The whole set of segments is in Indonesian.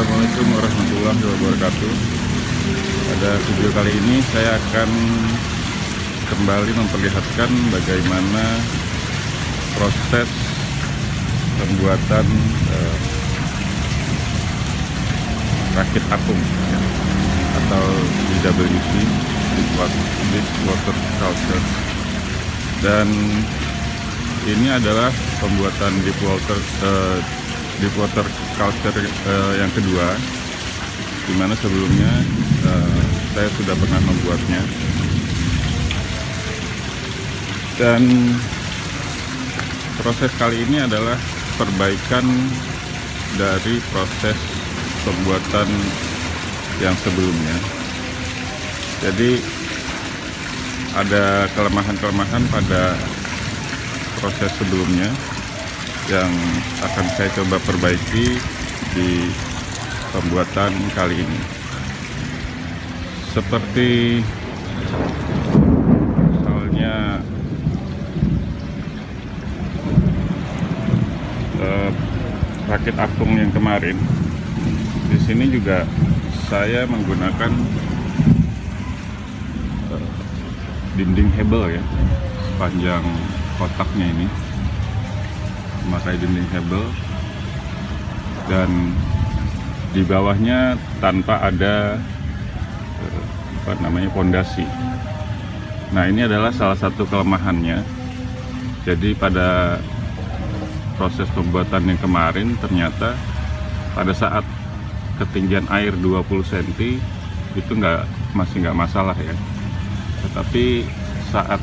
Assalamualaikum warahmatullahi wabarakatuh. Pada video kali ini saya akan kembali memperlihatkan bagaimana proses pembuatan rakit apung atau DWC, Deep Water Culture. Dan ini adalah pembuatan Deep Water Culture yang kedua, dimana sebelumnya saya sudah pernah membuatnya. Dan proses kali ini adalah perbaikan dari proses pembuatan yang sebelumnya. Jadi ada kelemahan-kelemahan pada proses sebelumnya yang akan saya coba perbaiki di pembuatan kali ini. Seperti misalnya rakit apung yang kemarin, di sini juga saya menggunakan dinding hebel ya, sepanjang kotaknya ini memakai dinding hebel, dan di bawahnya tanpa ada pondasi. Nah, ini adalah salah satu kelemahannya. Jadi pada proses pembuatan yang kemarin ternyata pada saat ketinggian air 20 cm itu masih nggak masalah ya. Tetapi saat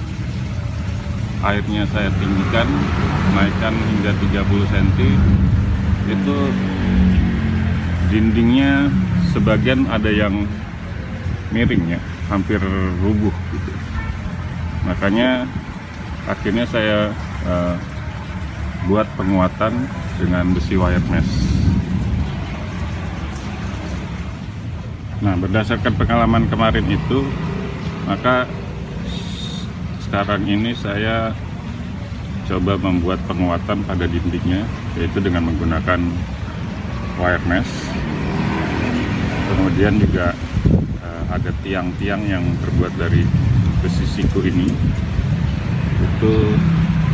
airnya saya tinggikan, naikkan hingga 30 cm, itu dindingnya sebagian ada yang miring ya, hampir rubuh gitu. Makanya akhirnya saya buat penguatan dengan besi wire mesh. Nah, berdasarkan pengalaman kemarin itu, maka sekarang ini saya coba membuat penguatan pada dindingnya, yaitu dengan menggunakan wire mesh. Kemudian juga ada tiang-tiang yang terbuat dari besi siku ini, itu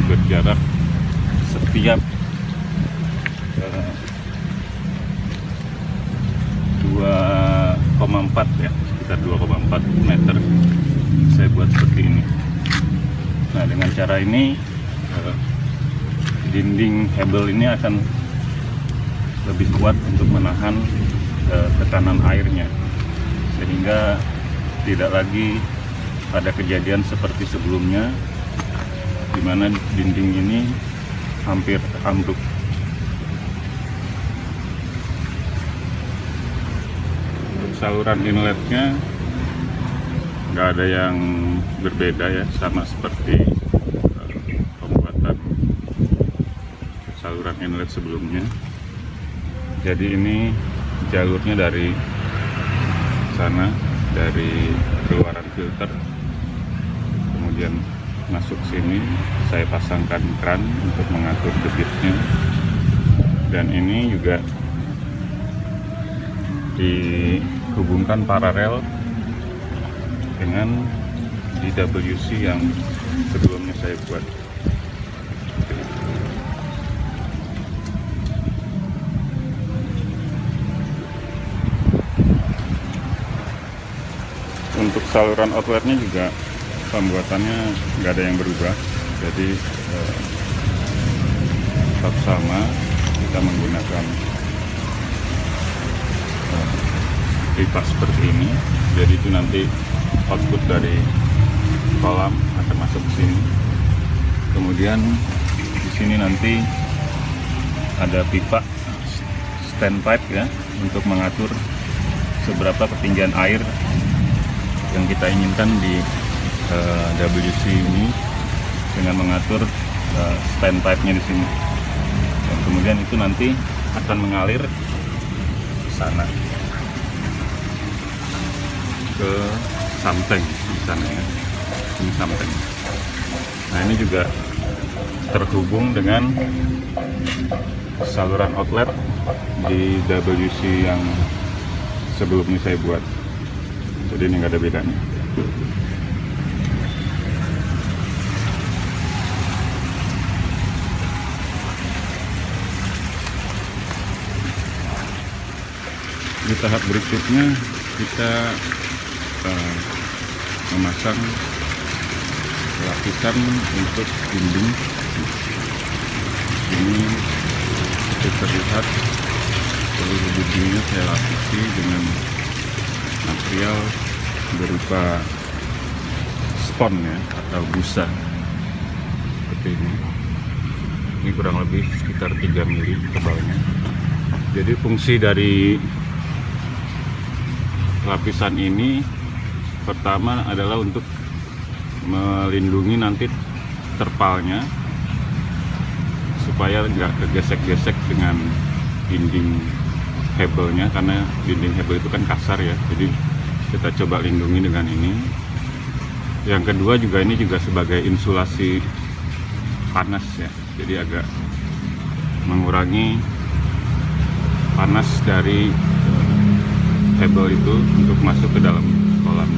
berjarak setiap 2,4 ya, sekitar 2,4 meter saya buat seperti ini. Nah, dengan cara ini dinding hebel ini akan lebih kuat untuk menahan tekanan airnya, sehingga tidak lagi ada kejadian seperti sebelumnya di mana dinding ini hampir ambruk. Untuk saluran inletnya nggak ada yang berbeda ya, sama seperti pembuatan saluran inlet sebelumnya. Jadi ini jalurnya dari sana, dari keluaran filter, kemudian masuk sini, saya pasangkan kran untuk mengatur debitnya. Dan ini juga dihubungkan paralel dengan DWC yang sebelumnya saya buat. Untuk saluran outletnya juga pembuatannya nggak ada yang berubah, jadi tetap sama. Kita menggunakan pipa seperti ini, jadi itu nanti output dari kolam akan masuk ke sini. Kemudian di sini nanti ada pipa standpipe ya, untuk mengatur seberapa ketinggian air yang kita inginkan di WC ini, dengan mengatur standpipe-nya di sini. Dan kemudian itu nanti akan mengalir ke sana, ke sampeng di sana ya. Ini sampeng. Nah, ini juga terhubung dengan saluran outlet di WC yang sebelumnya saya buat. Jadi ini nggak ada bedanya. Di tahap berikutnya kita memasang lapisan untuk dinding. Ini seperti terlihat seluruh dindingnya saya lapisi dengan material berupa spon ya, atau busa seperti ini. Ini kurang lebih sekitar 3 mili tebalnya. Jadi fungsi dari lapisan ini pertama adalah untuk melindungi nanti terpalnya supaya nggak kegesek-gesek dengan dinding hebelnya, karena dinding hebel itu kan kasar ya. Jadi kita coba lindungi dengan ini. Yang kedua juga ini juga sebagai insulasi panas ya, jadi agak mengurangi panas dari hebel itu untuk masuk ke dalam kolam.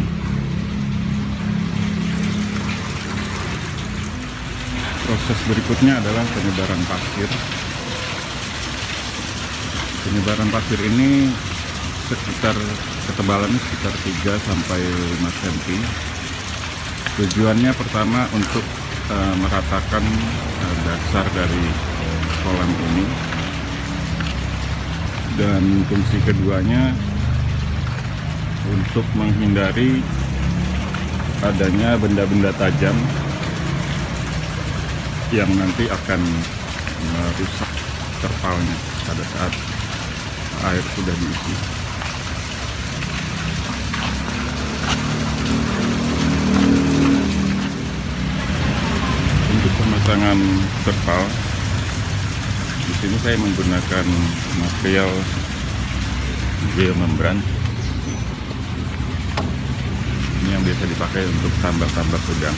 Proses berikutnya adalah penyebaran pasir. Penyebaran pasir ini ketebalannya sekitar 3 sampai 5 cm. Tujuannya pertama untuk meratakan dasar dari kolam ini, dan fungsi keduanya untuk menghindari adanya benda-benda tajam yang nanti akan merusak terpalnya pada saat air sudah diisi. Untuk pemasangan terpal, di sini saya menggunakan material geomembran. Ini yang biasa dipakai untuk tambak-tambak udang.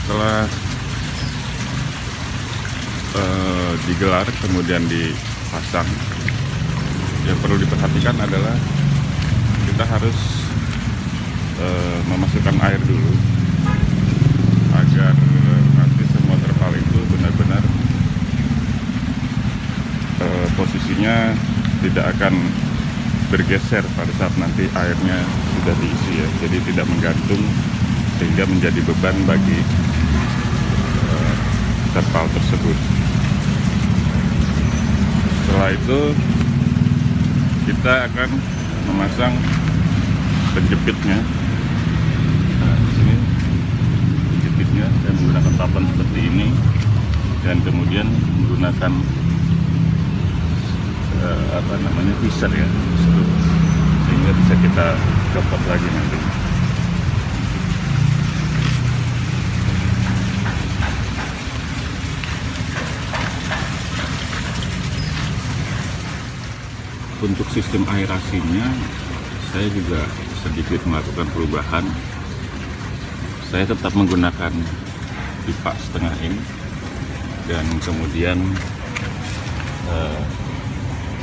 Setelah digelar kemudian dipasang, yang perlu diperhatikan adalah kita harus memasukkan air dulu agar nanti semua terpal itu benar-benar posisinya tidak akan bergeser pada saat nanti airnya sudah diisi ya. Jadi tidak menggantung sehingga menjadi beban bagi terpal tersebut. Setelah itu kita akan memasang penjepitnya. Nah, di sini penjepitnya saya menggunakan papan seperti ini, dan kemudian menggunakan visor ya, sehingga bisa kita copot lagi nanti. Untuk sistem aerasinya saya juga sedikit melakukan perubahan. Saya tetap menggunakan pipa setengah in, dan kemudian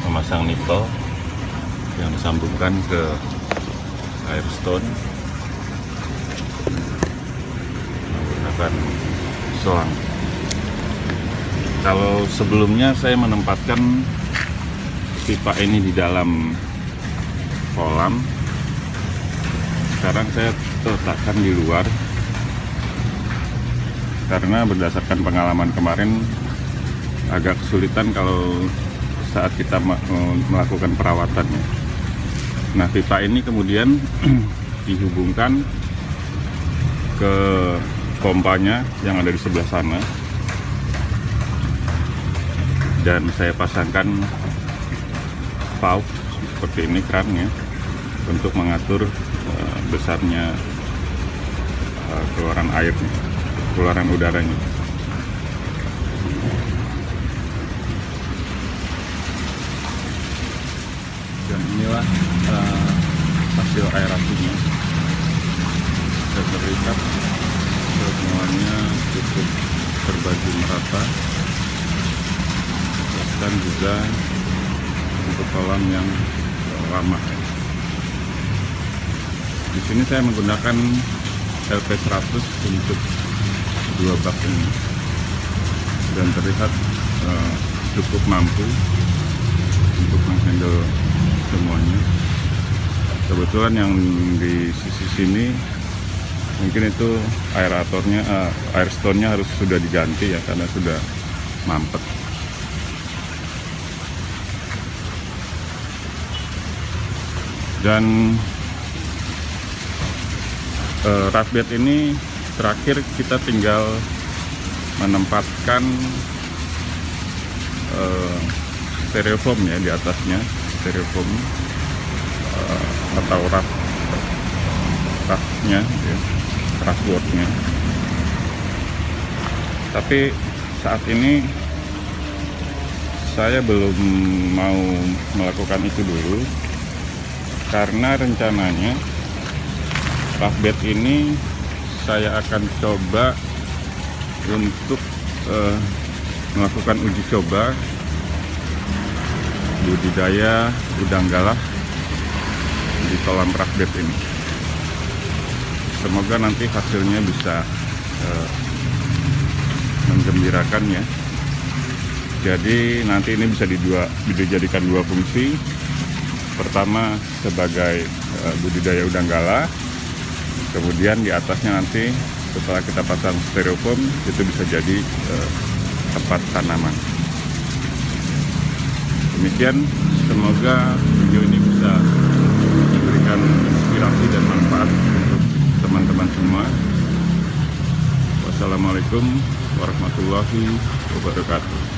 memasang nipple yang disambungkan ke air stone menggunakan selang. Kalau sebelumnya saya menempatkan pipa ini di dalam kolam, sekarang saya letakkan di luar karena berdasarkan pengalaman kemarin agak kesulitan kalau saat kita melakukan perawatannya. Nah, pipa ini kemudian dihubungkan ke pompanya yang ada di sebelah sana, dan saya pasangkan valve seperti ini, kerannya, untuk mengatur besarnya keluaran airnya, keluaran udaranya. Dan inilah hasil aerasinya. Bisa terlihat semuanya cukup terbagi merata, dan juga untuk kolam yang lama. Di sini saya menggunakan LP100 untuk 2 bak ini, dan terlihat cukup mampu untuk menghandle semuanya. Kebetulan yang di sisi sini mungkin itu aeratornya, air stone-nya harus sudah diganti ya, karena sudah mampet. Dan rough bed ini terakhir kita tinggal menempatkan styrofoam ya di atasnya, styrofoam atau roughnya ya, rough-boardnya. Tapi saat ini saya belum mau melakukan itu dulu, karena rencananya rough bed ini saya akan coba untuk melakukan uji coba budidaya udang galah di kolam rough bed ini. Semoga nanti hasilnya bisa menggembirakan ya. Jadi nanti ini bisa dijadikan 2 fungsi. Pertama sebagai budidaya udang galah, kemudian di atasnya nanti setelah kita pasang styrofoam itu bisa jadi tempat tanaman. Demikian, semoga video ini bisa memberikan inspirasi dan manfaat untuk teman-teman semua. Wassalamualaikum warahmatullahi wabarakatuh.